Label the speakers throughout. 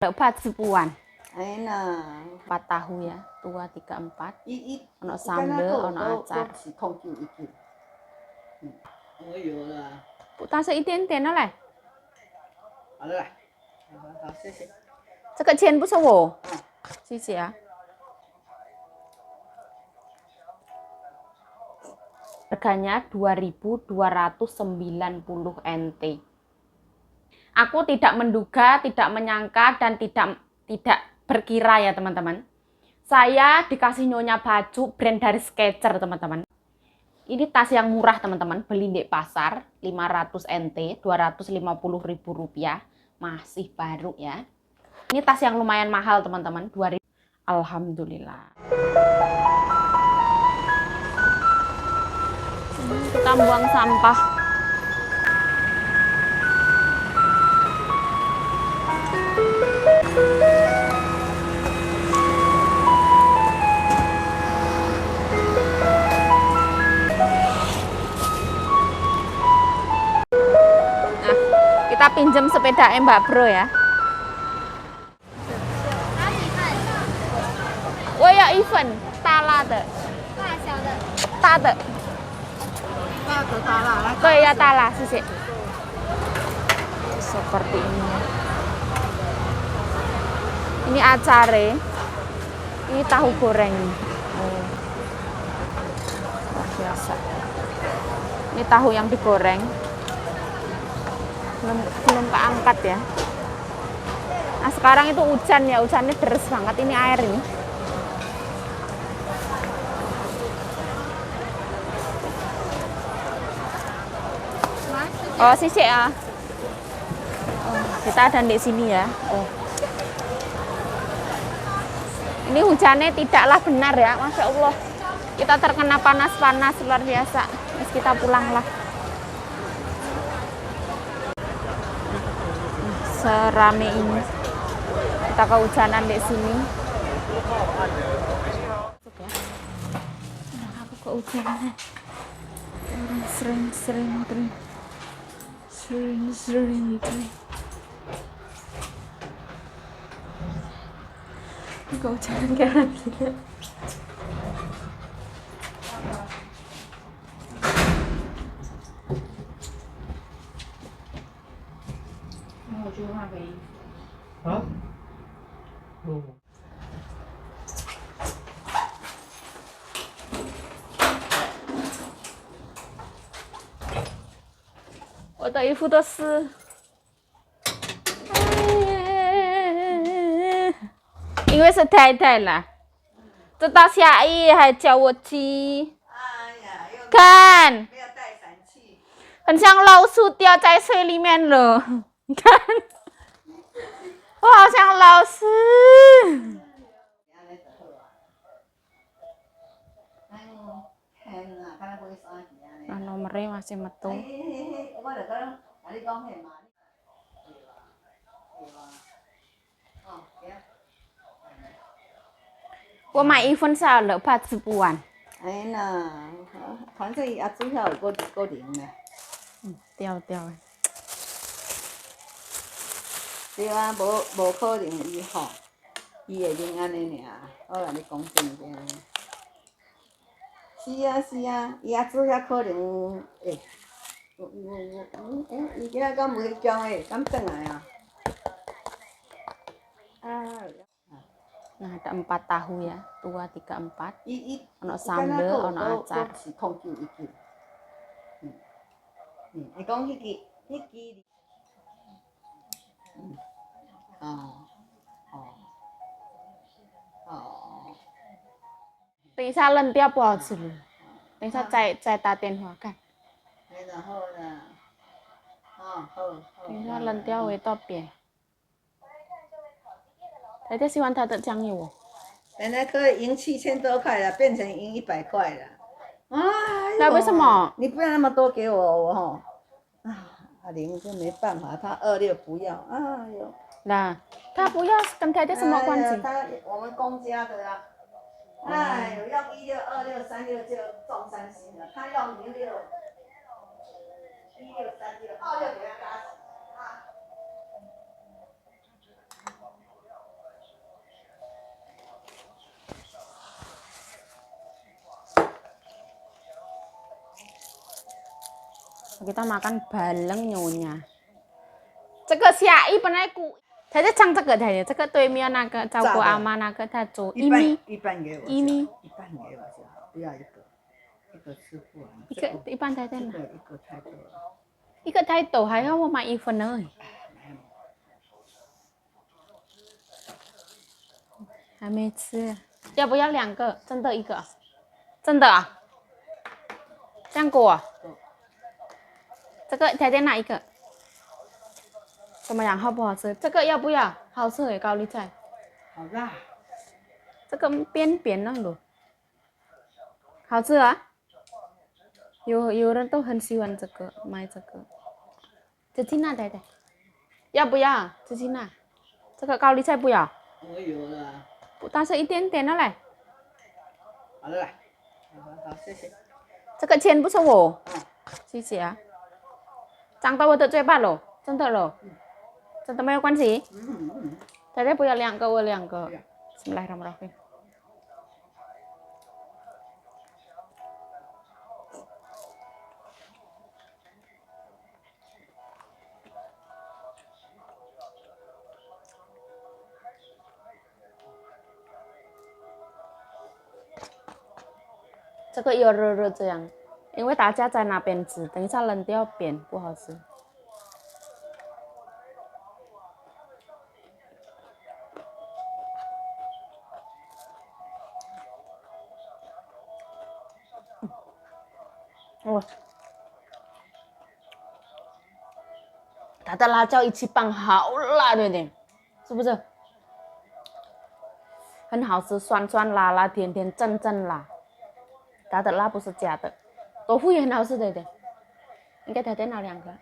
Speaker 1: Lebat sepuan.
Speaker 2: Enak.
Speaker 1: 4 tahu ya, tua 34. Ono
Speaker 2: 三
Speaker 1: sambel, ono acar.
Speaker 2: 我有了。
Speaker 1: 不，但是一点点的嘞。
Speaker 2: 好了，好，谢谢。
Speaker 1: 这个钱不是我。谢谢啊。Harganya 2.290 NT. Aku tidak menduga, tidak menyangka, dan tidak berkira ya teman-teman. Saya dikasih nyonya baju brand dari Skechers teman-teman. Ini tas yang murah teman-teman, beli di pasar 500 NT, 250.000 rupiah, masih baru ya. Ini tas yang lumayan mahal teman-teman, 2000. Alhamdulillah. Kita buang sampah. Kita pinjam sepeda Mbak Bro ya. 我要一份大辣的。大小的。大的。大辣。对ya大辣，谢谢。Seperti ini. Ini acare. Ini tahu goreng. Oh. Luar biasa. Ini tahu yang digoreng. Belum keangkat ya. Nah sekarang itu hujan ya, hujannya deras banget ini air ini. Oh sisik ya. Oh, kita ada di sini ya. Oh. Ini hujannya tidaklah benar ya, Masya Allah. Kita terkena panas-panas luar biasa. Terus kita pulanglah. Serame ini kita kehujanan di sini. Aku kehujanan. Orang sering drink. Kehujanan kayak gila.
Speaker 3: Hah?
Speaker 1: Oh. 我的衣服都湿。因为是太太了，这到下雨还叫我去。看，很像老鼠掉在水里面了。你看，我好像老鼠。Nah, nomornya masih metu. 我买一份少了，怕吃不完。
Speaker 2: 哎呐，反正也主要有个零呢。
Speaker 1: 掉的。
Speaker 2: 对啊，无可能伊吼，伊会零安尼尔。我甲你讲真正。是啊，伊也主要可能会。伊今仔敢袂讲诶，敢转来啊？Nah,
Speaker 1: ada 4 tahu ya, tua 34. Ono sambel, ono acar.
Speaker 2: 你讲迄支。
Speaker 1: 等一下冷掉不好吃了，等一下再打电话看。等一下冷掉味道变。Tadi希望他的酱油哦。
Speaker 2: 本来可以赢7000多块了，变成赢100块了。
Speaker 1: 那为什么？
Speaker 2: 你不要那么多给我吼。阿玲就没办法，他26不要。哎呦。
Speaker 1: Nah, 他不要跟他什么关系？
Speaker 2: 我们公家的啊。哎呦，要16、26、36就中3星了，他要06、16、36、26给他打死啊！
Speaker 1: Kita makan bareng nyonya. 这个下一本来古，他在唱这个台的，这个对面那个照顾阿妈那个他做
Speaker 2: 一半一半给我，
Speaker 1: 一米
Speaker 2: 一半给我就好，不要一个，一个吃不完。
Speaker 1: 一半台在哪？
Speaker 2: 这个一个太多了。
Speaker 1: 一个太多，还要我买一份呢。还没吃，要不要2个？真的1个？真的啊？这样够啊？这个台在哪一个？怎么样？好不好吃？这个要不要？好吃诶，高丽菜。
Speaker 2: 好辣。
Speaker 1: 这个边边那种，好吃啊！有人都很喜欢这个，买这个。这去哪台？要不要？这去哪？这个高丽菜不要。
Speaker 2: 我有了。
Speaker 1: 但是一点点的嘞。
Speaker 2: 好了，好，谢谢。
Speaker 1: 这个钱不是我。谢谢啊。长到我的嘴巴了，真的了。真的没有关系。大家不要2个，我2个。Bismillahirrahmanirrahim。这个要热热这样，因为大家在那边吃，等一下冷掉变不好吃。哦，它的辣椒一起拌，好辣，对不对？是不是？很好吃，酸酸辣辣，甜甜正正辣。它的辣不是假的，豆腐也很好吃，对不对？应该台在哪2个？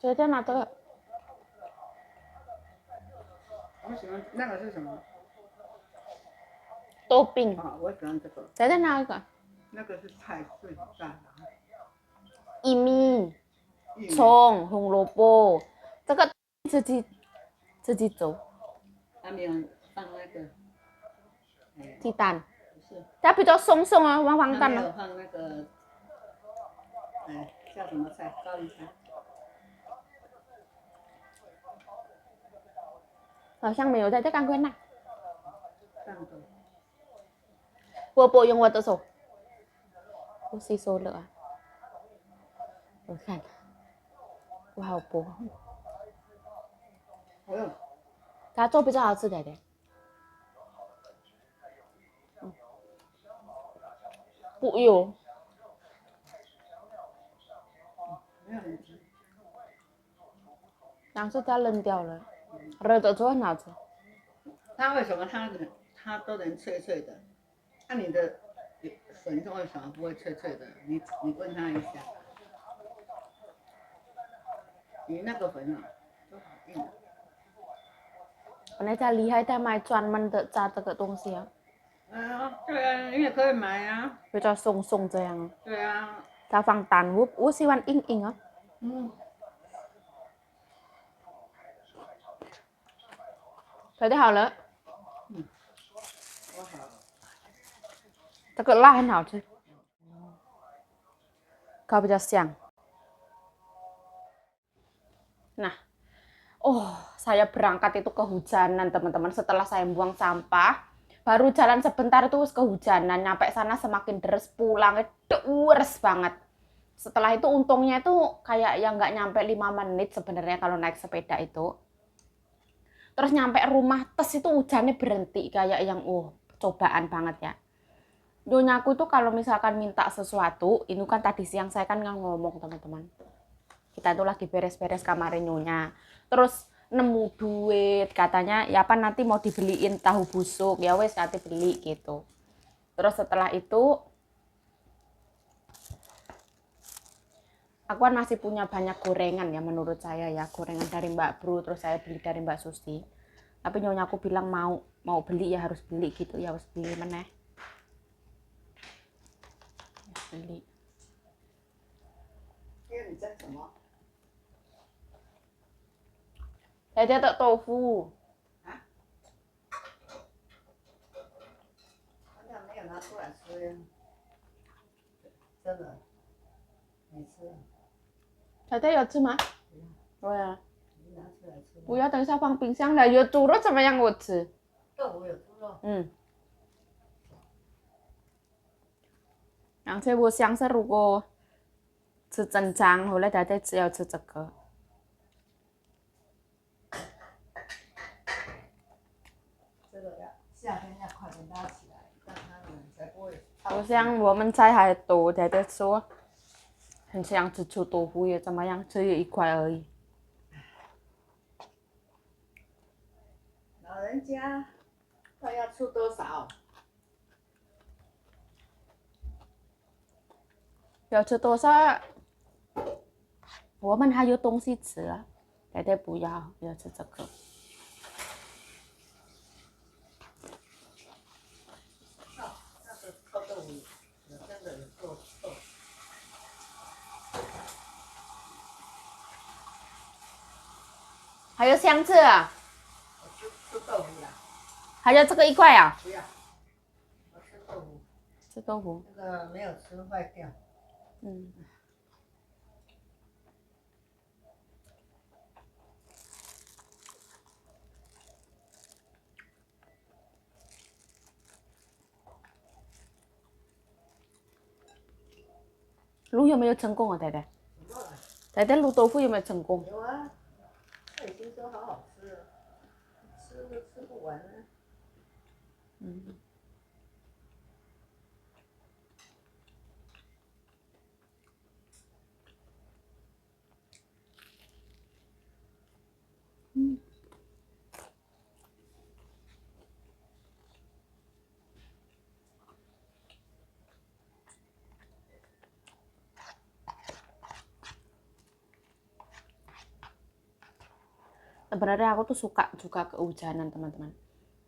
Speaker 1: 台在哪个？
Speaker 2: 我喜欢那个是什么？
Speaker 1: 豆饼。
Speaker 2: 我喜欢这个。
Speaker 1: 台在哪个？
Speaker 2: 那个是菜碎蛋啊。
Speaker 1: 薏米、葱、红萝卜，这个自己做。
Speaker 2: 他没有放那个
Speaker 1: 鸡蛋。
Speaker 2: 不是。
Speaker 1: 它比较松松啊，黄蛋
Speaker 2: 没有
Speaker 1: 啊。
Speaker 2: 放那个，叫什么菜？高丽菜。
Speaker 1: 好像没有在这赶快拿。
Speaker 2: 蛋的。
Speaker 1: 我用我的手。我吸收了啊。我看，我好薄。它做比较好吃的。不油。但是它冷掉了，热的时候很好吃。
Speaker 2: 它为什么它都能脆脆的？那你的粉为什么不会脆脆的？你问他一下。你那个粉啊，都好硬。
Speaker 1: 那家厉害，他买专门的炸这个东西啊。
Speaker 2: 对啊，你也可以买啊。
Speaker 1: 比较松松这样。
Speaker 2: 对啊。
Speaker 1: 它放蛋，我喜欢硬硬啊。调好了。
Speaker 2: 我好。
Speaker 1: 这个辣很好吃，烤比较香。Nah, saya berangkat itu kehujanan teman-teman. Setelah saya buang sampah, baru jalan sebentar itu kehujanan. Nyampe sana semakin deres, pulangnya deres banget. Setelah itu untungnya itu kayak yang nggak nyampe 5 menit sebenarnya kalau naik sepeda itu. Terus nyampe rumah tes itu hujannya berhenti, kayak yang cobaan banget ya. Nyonyaku itu kalau misalkan minta sesuatu, ini kan tadi siang saya kan ngomong teman-teman. Kita tuh lagi beres-beres kamarnya nyonya. Terus nemu duit, katanya ya apa nanti mau dibeliin tahu busuk, ya wes nanti beli gitu. Terus setelah itu aku kan masih punya banyak gorengan ya menurut saya ya, gorengan dari Mbak Bru, terus saya beli dari Mbak Susi. Tapi nyonya aku bilang mau beli ya harus beli gitu, ya harus beli meneh. Beli. Saya cetak tofu.
Speaker 2: 对呀、真的，你吃，Tete
Speaker 1: ya吃吗？
Speaker 2: 不要，
Speaker 1: 我呀，
Speaker 2: 你拿出来吃。
Speaker 1: 不要，等一下放冰箱了。有猪肉怎么样？我吃。
Speaker 2: 豆腐有猪肉，
Speaker 1: 然后我想是如果吃蒸肠，后来Tete只要吃这个。
Speaker 2: 这个要夏天要快点拉起来，让它们才不会。
Speaker 1: 好像我们菜还多，Tete说很想吃臭豆腐，也怎么样？只有1块而已。
Speaker 2: 老人家，他要出多少？
Speaker 1: 要吃多少？我们还有东西吃啊，Tete不要，要吃这个。
Speaker 2: 那个臭豆腐，真的有够臭。
Speaker 1: 还有香菜啊，
Speaker 2: 我吃豆腐啦，
Speaker 1: 还有这个1块啊，
Speaker 2: 不要，我吃豆腐，
Speaker 1: 吃豆腐。
Speaker 2: 那个没有吃坏掉。
Speaker 1: 卤有没有成功啊，Tete？
Speaker 2: 什么啦
Speaker 1: Tete卤豆腐有没有成功？
Speaker 2: 有啊，他已经说好好吃了，吃都吃不完了。
Speaker 1: Sebenarnya aku tuh suka juga kehujanan, teman-teman.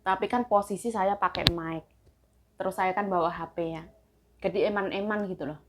Speaker 1: Tapi kan posisi saya pakai mic. Terus saya kan bawa HP ya. Jadi eman-eman gitu loh.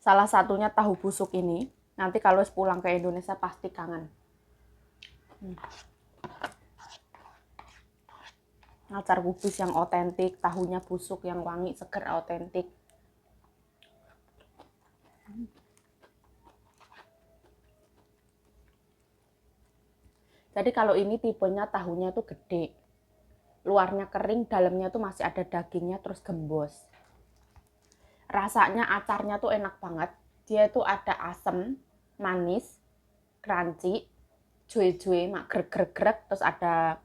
Speaker 1: Salah satunya tahu busuk ini. Nanti kalau pulang ke Indonesia pasti kangen. Acar kubis yang otentik, tahunya busuk yang wangi, seger, otentik. Jadi kalau ini tipenya tahunya tuh gede. Luarnya kering, dalamnya tuh masih ada dagingnya, terus gembos. Rasanya acarnya tuh enak banget. Dia tuh ada asam, manis, crunchy, jue-jue, mak greg-greg, terus ada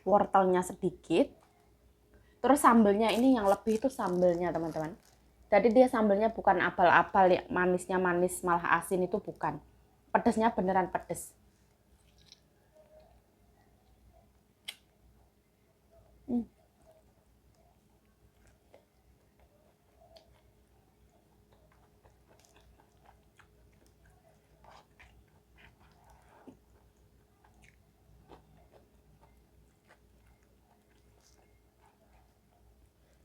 Speaker 1: wortelnya sedikit. Terus sambelnya ini yang lebih itu sambelnya, teman-teman. Jadi dia sambelnya bukan abal-abal ya, manisnya manis malah asin, itu bukan. Pedesnya beneran pedes.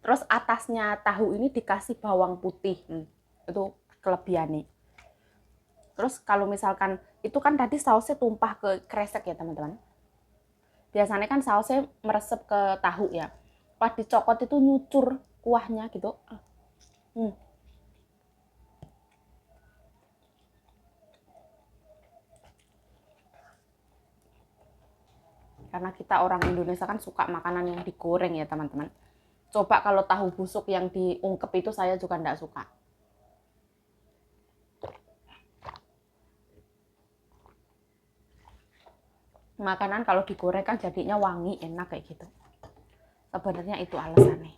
Speaker 1: Terus atasnya tahu ini dikasih bawang putih. Itu kelebihannya. Terus kalau misalkan itu kan tadi sausnya tumpah ke kresek ya, teman-teman. Biasanya kan sausnya meresep ke tahu ya. Pas dicokot itu nyucur kuahnya gitu. Karena kita orang Indonesia kan suka makanan yang digoreng ya, teman-teman. Coba kalau tahu busuk yang diungkep itu saya juga enggak suka. Makanan kalau digoreng kan jadinya wangi, enak kayak gitu. Sebenarnya itu alasannya.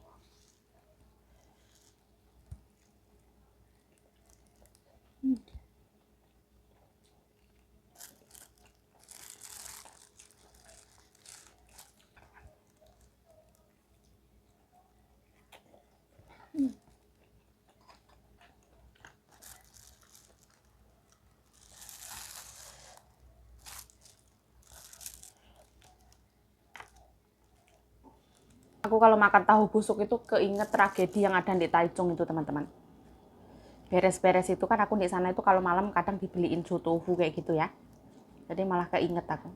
Speaker 1: Aku kalau makan tahu busuk itu keinget tragedi yang ada di Taichung itu, teman-teman. Beres-beres itu kan aku di sana itu kalau malam kadang dibeliin tofu kayak gitu ya. Jadi malah keinget aku.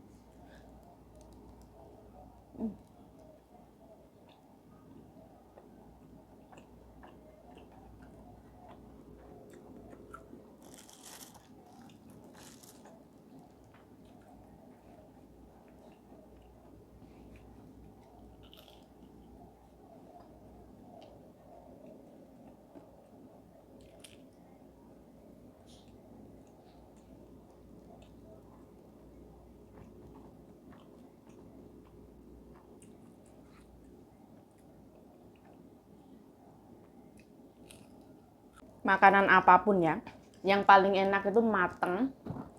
Speaker 1: Makanan apapun ya, yang paling enak itu mateng,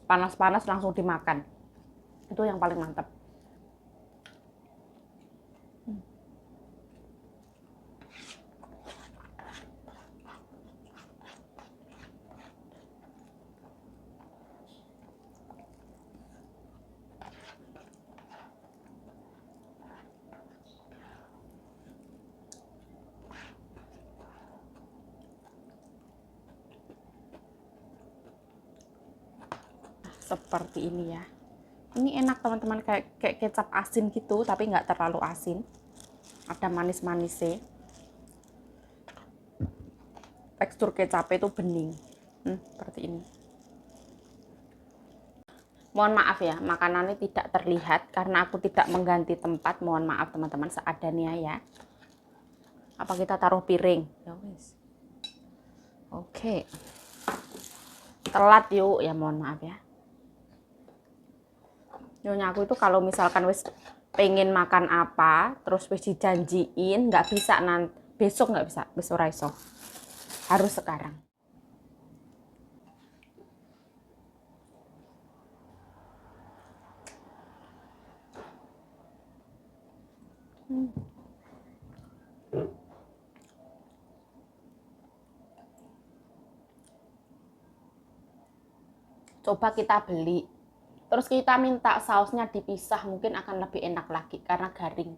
Speaker 1: panas-panas langsung dimakan. Itu yang paling mantap. Seperti ini ya. Ini enak teman-teman, kayak kecap asin gitu, tapi nggak terlalu asin. Ada manis-manisnya. Tekstur kecapnya itu bening. Seperti ini. Mohon maaf ya, makanannya tidak terlihat karena aku tidak mengganti tempat. Mohon maaf teman-teman, seadanya ya. Apa kita taruh piring? Ya wis. Oke. Telat yuk, ya mohon maaf ya. Nyonya aku itu kalau misalkan wis pengen makan apa, terus wis dijanjiin, nggak bisa nanti besok, nggak bisa, besok raiso. Harus sekarang. Coba kita beli, terus kita minta sausnya dipisah, mungkin akan lebih enak lagi karena garing.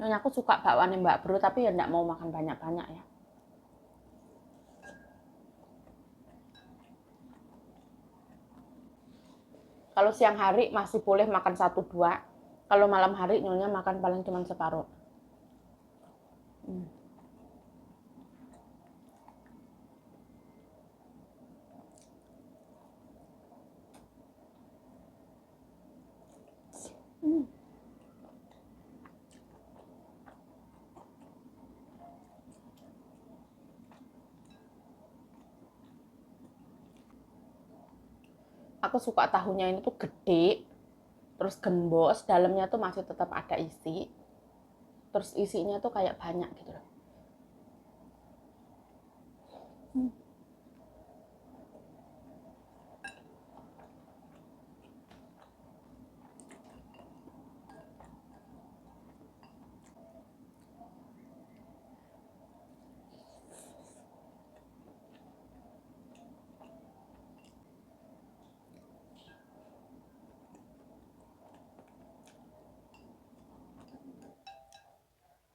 Speaker 1: Nyonya aku suka bakwannya Mbak Bro, tapi ya enggak mau makan banyak-banyak ya. Kalau siang hari masih boleh makan 1-2. Kalau malam hari nyonya makan paling cuma separuh. Aku suka tahunya ini tuh gede, terus gembos, dalamnya tuh masih tetap ada isi. Terus isinya tuh kayak banyak gitu loh.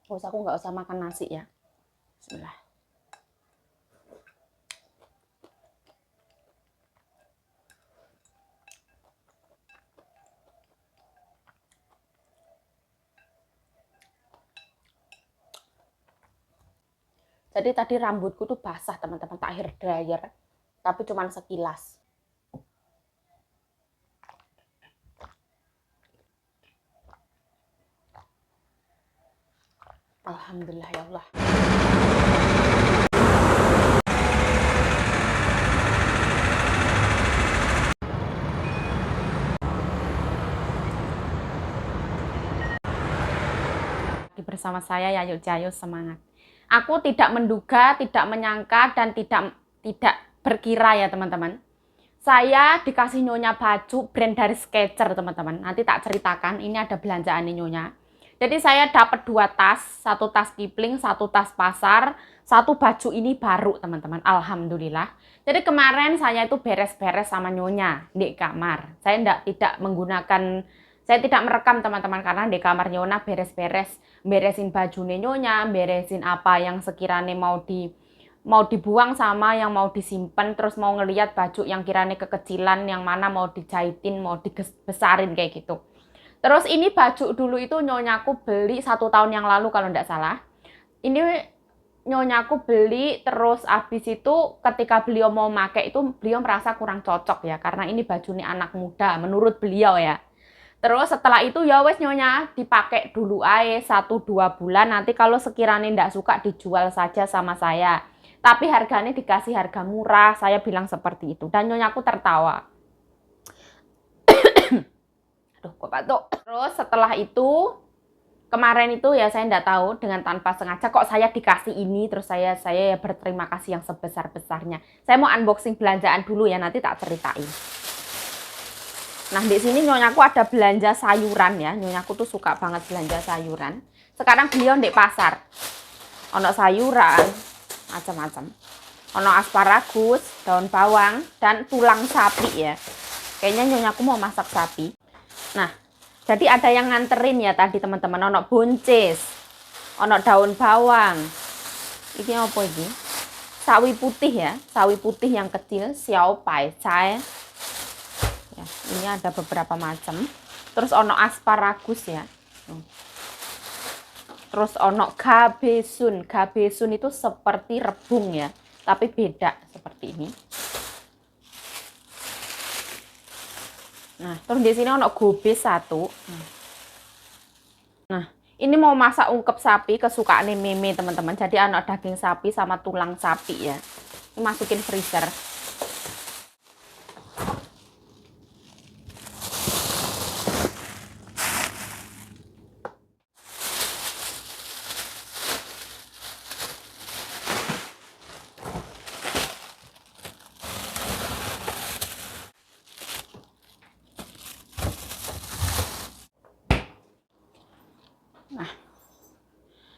Speaker 1: Terus aku nggak usah makan nasi ya. Bismillah. Jadi tadi rambutku tuh basah teman-teman, tak hair dryer, tapi cuma sekilas. Alhamdulillah ya Allah. Bersama saya Yayu Jayu, semangat. Aku tidak menduga, tidak menyangka, dan tidak berkira ya teman-teman. Saya dikasih Nyonya baju brand dari Skechers, teman-teman. Nanti tak ceritakan, ini ada belanjaan Nyonya. Jadi saya dapat 2 tas, 1 tas Kipling, 1 tas pasar, 1 baju ini baru, teman-teman. Alhamdulillah. Jadi kemarin saya itu beres-beres sama Nyonya di kamar. Saya tidak merekam, teman-teman, karena di kamar Nyonya beresin baju Nyonya, beresin apa yang sekiranya mau dibuang sama yang mau disimpan, terus mau ngelihat baju yang kiranya kekecilan, yang mana mau dijahitin, mau dibesarin kayak gitu. Terus ini baju dulu itu Nyonyaku beli 1 tahun yang lalu kalau tidak salah. Ini Nyonyaku beli, terus abis itu ketika beliau mau pakai itu beliau merasa kurang cocok ya, karena ini baju nih anak muda menurut beliau ya. Terus setelah itu ya wes Nyonya dipakai dulu aja 1-2 bulan, nanti kalau sekiranya tidak suka dijual saja sama saya. Tapi harganya dikasih harga murah, saya bilang seperti itu. Dan Nyonyaku tertawa. Aduh, kok batuk. Terus setelah itu, kemarin itu ya saya tidak tahu, dengan tanpa sengaja kok saya dikasih ini, terus saya ya berterima kasih yang sebesar-besarnya. Saya mau unboxing belanjaan dulu ya, nanti tak ceritain. Nah, di sini Nyonyaku ada belanja sayuran ya. Nyonyaku tuh suka banget belanja sayuran. Sekarang beliau di pasar. Ono sayuran, macam-macam. Ono asparagus, daun bawang, dan tulang sapi ya. Kayaknya Nyonyaku mau masak sapi. Nah, jadi ada yang nganterin ya tadi teman-teman. Ono buncis, ono daun bawang. Ini apa ini? Sawi putih ya, sawi putih yang kecil, xiao pai cai. Ya, ini ada beberapa macam. Terus ono asparagus ya. Terus ono gabesun. Gabesun itu seperti rebung ya, tapi beda seperti ini. Nah, terus di sini ono gobes 1. Nah, ini mau masak ungkep sapi kesukaan Meme teman-teman. Jadi ono daging sapi sama tulang sapi ya. Ini masukin freezer.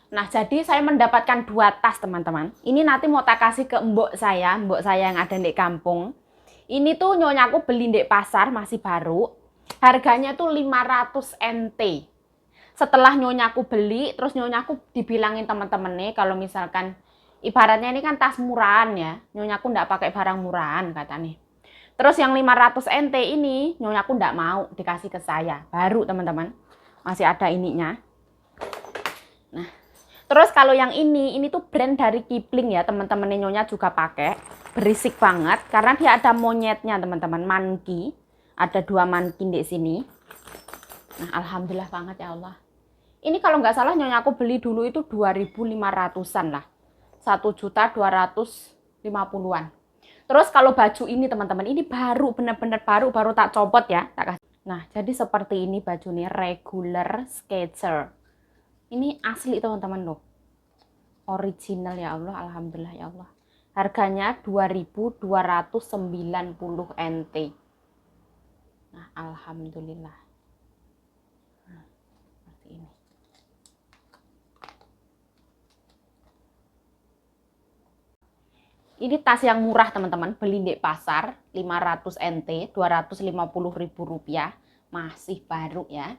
Speaker 1: Nah, jadi saya mendapatkan 2 tas, teman-teman. Ini nanti mau tak kasih ke mbok saya yang ada di kampung. Ini tuh Nyonyaku beli di pasar, masih baru. Harganya tuh 500 NT. Setelah Nyonyaku beli, terus Nyonyaku dibilangin teman-temannya kalau misalkan ibaratnya ini kan tas murahan ya. Nyonyaku ndak pakai barang murahan katanya. Terus yang 500 NT ini Nyonyaku ndak mau dikasih ke saya. Baru, teman-teman. Masih ada ininya. Nah, terus kalau yang ini tuh brand dari Kipling ya, teman-teman Nyonya juga pakai. Berisik banget karena dia ada monyetnya, teman-teman, monkey. Ada 2 monkey di sini. Nah, alhamdulillah banget ya Allah. Ini kalau nggak salah Nyonya aku beli dulu itu 2.500-an lah. 1.250.000-an. Terus kalau baju ini teman-teman, ini baru, bener-bener baru tak copot ya. Nah, jadi seperti ini baju nih, regular Skechers. Ini asli teman-teman loh. Original ya Allah, alhamdulillah ya Allah. Harganya 2.290 NT. Nah, alhamdulillah. Nah, seperti ini. Ini tas yang murah teman-teman, beli di pasar 500 NT, Rp250.000, masih baru ya.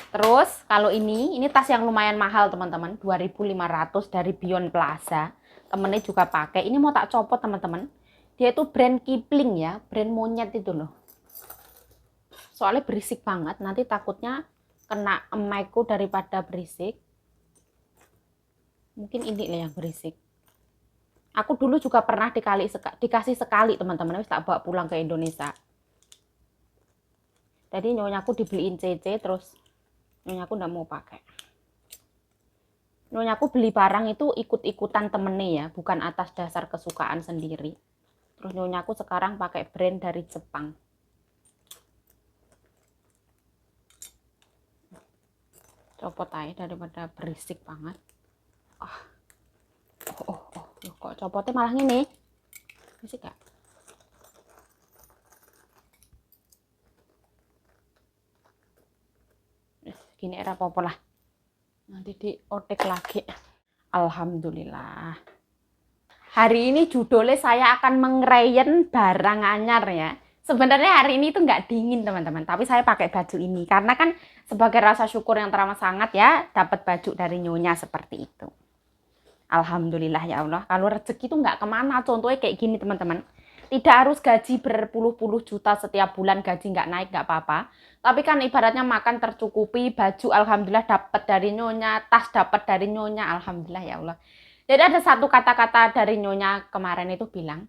Speaker 1: Terus kalau ini tas yang lumayan mahal teman-teman, 2.500 dari Beyond Plaza. Temennya juga pakai. Ini mau tak copot teman-teman. Dia itu brand Kipling ya, brand monyet itu loh. Soalnya berisik banget, nanti takutnya kena mic-ku daripada berisik. Mungkin ini lah yang berisik. Aku dulu juga pernah dikasih sekali teman-teman, tak bawa pulang ke Indonesia. Jadi Nyonyaku dibeliin CC, terus Nyonyaku nggak mau pakai. Nyonyaku beli barang itu ikut-ikutan temennya ya, bukan atas dasar kesukaan sendiri. Terus Nyonyaku sekarang pakai brand dari Jepang. Copot aja daripada berisik banget. Kok copotnya malah gini? Berisik gak? Gini era apa lah. Nanti diotek lagi. Alhamdulillah. Hari ini judulnya saya akan mengreyen barang anyar ya. Sebenarnya hari ini tuh nggak dingin teman-teman, tapi saya pakai baju ini karena kan sebagai rasa syukur yang teramat sangat ya dapat baju dari nyonya seperti itu. Alhamdulillah ya Allah. Kalau rezeki itu nggak kemana, contohnya kayak gini teman-teman. Tidak harus gaji berpuluh-puluh juta setiap bulan, gaji nggak naik nggak apa-apa. Tapi kan ibaratnya makan tercukupi, baju alhamdulillah dapat dari nyonya, tas dapat dari nyonya, alhamdulillah ya Allah. Jadi ada satu kata-kata dari nyonya kemarin itu bilang,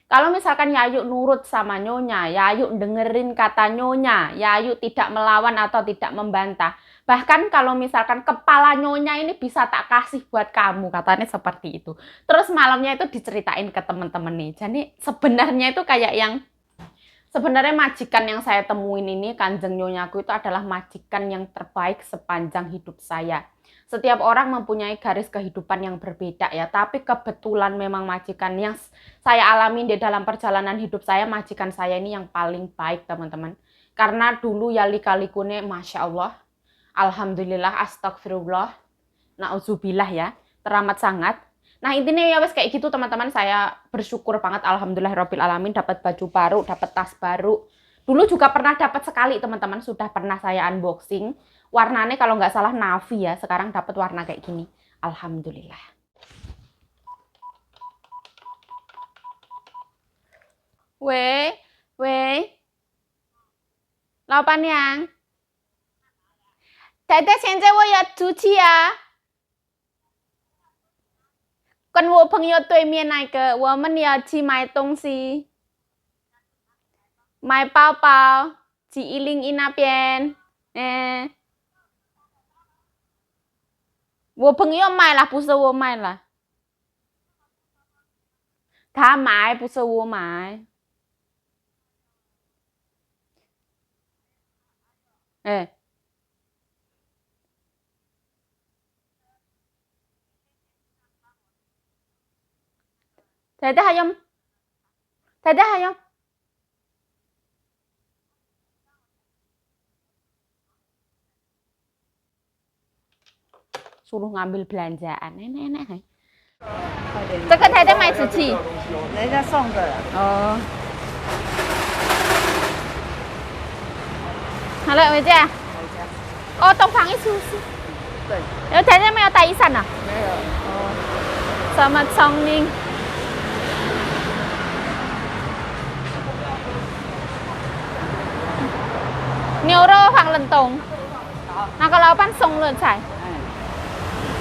Speaker 1: kalau misalkan Yayu nurut sama nyonya, Yayu dengerin kata nyonya, Yayu tidak melawan atau tidak membantah. Bahkan kalau misalkan kepala nyonya ini bisa tak kasih buat kamu, katanya seperti itu. Terus malamnya itu diceritain ke teman-teman nih. Jadi sebenarnya itu kayak yang sebenarnya majikan yang saya temuin ini, Kanjeng Nyonyaku itu adalah majikan yang terbaik sepanjang hidup saya. Setiap orang mempunyai garis kehidupan yang berbeda ya, tapi kebetulan memang majikan yang saya alami di dalam perjalanan hidup saya, majikan saya ini yang paling baik teman-teman. Karena dulu ya lika-likune, Masya Allah, alhamdulillah, astagfirullah, na'udzubillah ya, teramat sangat. Nah intinya ya wes kayak gitu teman-teman, saya bersyukur banget alhamdulillahirabbil alamin dapat baju baru, dapat tas baru. Dulu juga pernah dapat sekali teman-teman, sudah pernah saya unboxing. Warnanya kalau nggak salah navy ya, sekarang dapat warna kayak gini. Alhamdulillah. Weh, weh. Lapan yang. 太太，现在我要出去啊，跟我朋友对面那个，我们要去买东西，买包包，去101那边。我朋友买了，不是我买了，他买，不是我买。太太还有，太太还有。suruh ngambil belanjaan, enak-enak. 这个太太买瓷器，
Speaker 2: 人家送的。
Speaker 1: 哦。好了，回家。哦，东方一出是。
Speaker 2: 对。
Speaker 1: 然后太太没有带雨伞啊？
Speaker 2: 没有。
Speaker 1: 哦，这么聪明。牛肉放冷冻。好。那个老板送了菜。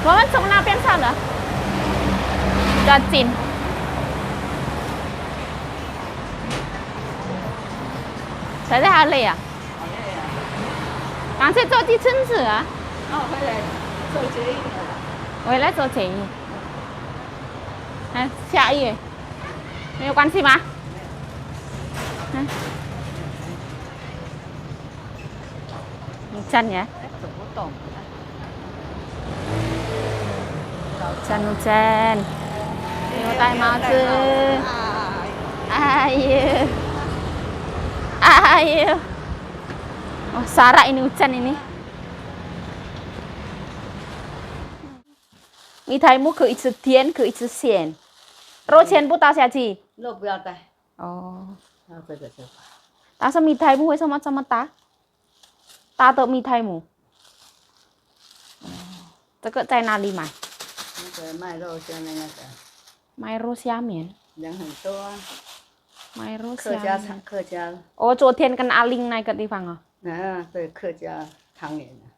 Speaker 1: 我们从那边上的，比较近。太太好累啊！
Speaker 2: 好累啊！
Speaker 1: 刚才坐计程车啊。
Speaker 2: 然后回来做捷运了。
Speaker 1: 回来做捷运。下雨，没有关系吗？hujan ya.
Speaker 2: 走不动。
Speaker 1: hujan-hujan. Mau tay mau tuh. Ayo. Ayo. Oh, Sarah ini hujan ini. Mì Thái mua可以吃甜，可以吃咸。肉全部倒下去。
Speaker 2: 肉不要带。
Speaker 1: 哦。
Speaker 2: 要这个就好。
Speaker 1: 但是米苔木为什么这么大？大的米苔木。这个在哪里买？
Speaker 2: 那个卖肉下面那个。
Speaker 1: 卖肉下面。
Speaker 2: 人很多啊。
Speaker 1: 卖肉下面。
Speaker 2: 客家菜，客家。
Speaker 1: 哦，昨天跟阿玲那个地方哦。
Speaker 2: 啊，对，客家汤圆啊。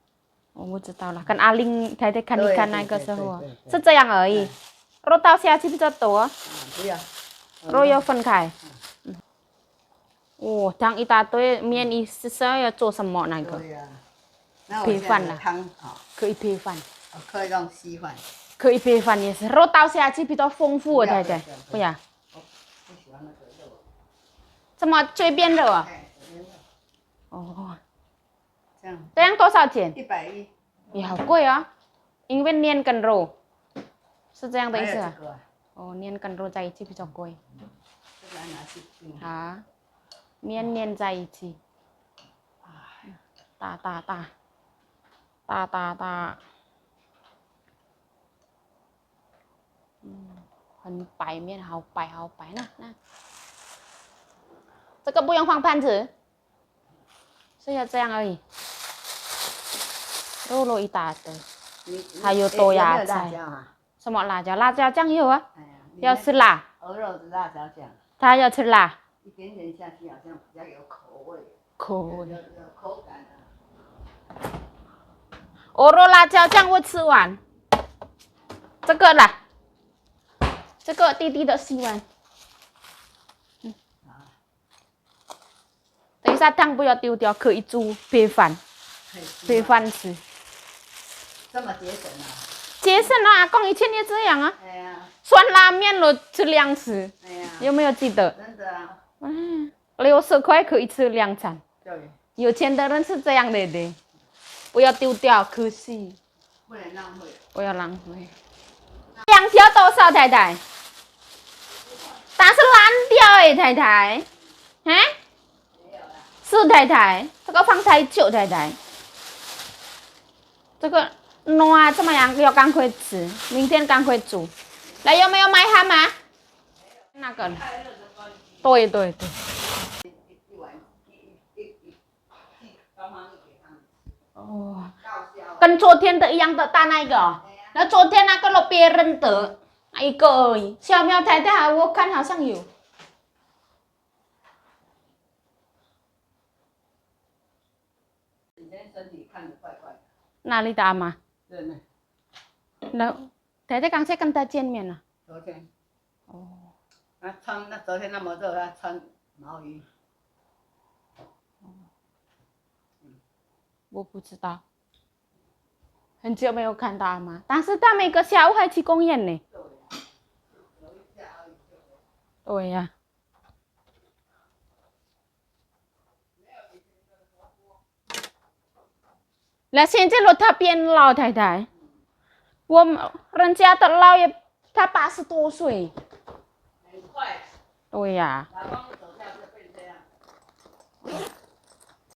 Speaker 1: 我不知道了，跟阿玲太太看一看那个时候是这样而已。肉倒下去比较多。
Speaker 2: 不要。
Speaker 1: 肉要分开。哦，汤一大堆，面一是要做什么那个？
Speaker 2: 对呀。那
Speaker 1: 配饭了。
Speaker 2: 汤啊。
Speaker 1: 可以配饭。
Speaker 2: 可以用稀饭。
Speaker 1: 可以配饭也是，肉倒下去比较丰富，太太。不要。
Speaker 2: 不喜欢那个肉。
Speaker 1: 怎么嘴边肉啊？哦。这样多少钱
Speaker 2: ？110。
Speaker 1: 也好贵啊，因为面跟肉是这样的意思啊。哦，面跟肉在一起比较贵。啊，面在一起。大。大，很白面，好白，那这个不用放盘子，是要这样而已。肉一大堆，还有豆芽菜。什么辣椒？辣椒酱有啊。要吃辣。
Speaker 2: 鹅肉的辣椒酱。
Speaker 1: 他要吃辣。
Speaker 2: 一点点下去，好像比较有口味。有口感的。
Speaker 1: 鹅肉辣椒酱我吃完。这个啦，这个弟弟的洗完。等一下汤不要丢掉，可以煮配饭吃。
Speaker 2: 这么节省啊？
Speaker 1: 节省啊，阿公以前也这样啊。
Speaker 2: 哎呀。
Speaker 1: 酸拉面都吃2次。
Speaker 2: 哎呀。
Speaker 1: 有没有记得？
Speaker 2: 真的啊。
Speaker 1: 60块可以吃2餐。
Speaker 2: 对。
Speaker 1: 有钱的人是这样的，不要丢掉，可惜。
Speaker 2: 不能浪费。
Speaker 1: 不要浪费。2条多少，太太？但是烂掉哎，太太。是太太，这个放太久，太太。这个糯这么样要赶快吃，明天赶快煮。来，有没有买哈吗？那个。对。哦，跟昨天的一样的大那个哦。那昨天那个了别人的一个而已。小苗太太，我看好像有。
Speaker 2: 身体看着怪怪的。
Speaker 1: 哪里的阿妈？
Speaker 2: 对呢。
Speaker 1: 那太太刚才跟他见面了。
Speaker 2: 昨天。
Speaker 1: 哦。
Speaker 2: 昨天那么热，他穿毛衣。
Speaker 1: 我不知道，很久没有看到阿妈，但是他每个下午还去公园呢。对呀。那现在他变老太太，人家的老也他80多岁。
Speaker 2: 很快。
Speaker 1: 对呀。
Speaker 2: 打光走下就变这样。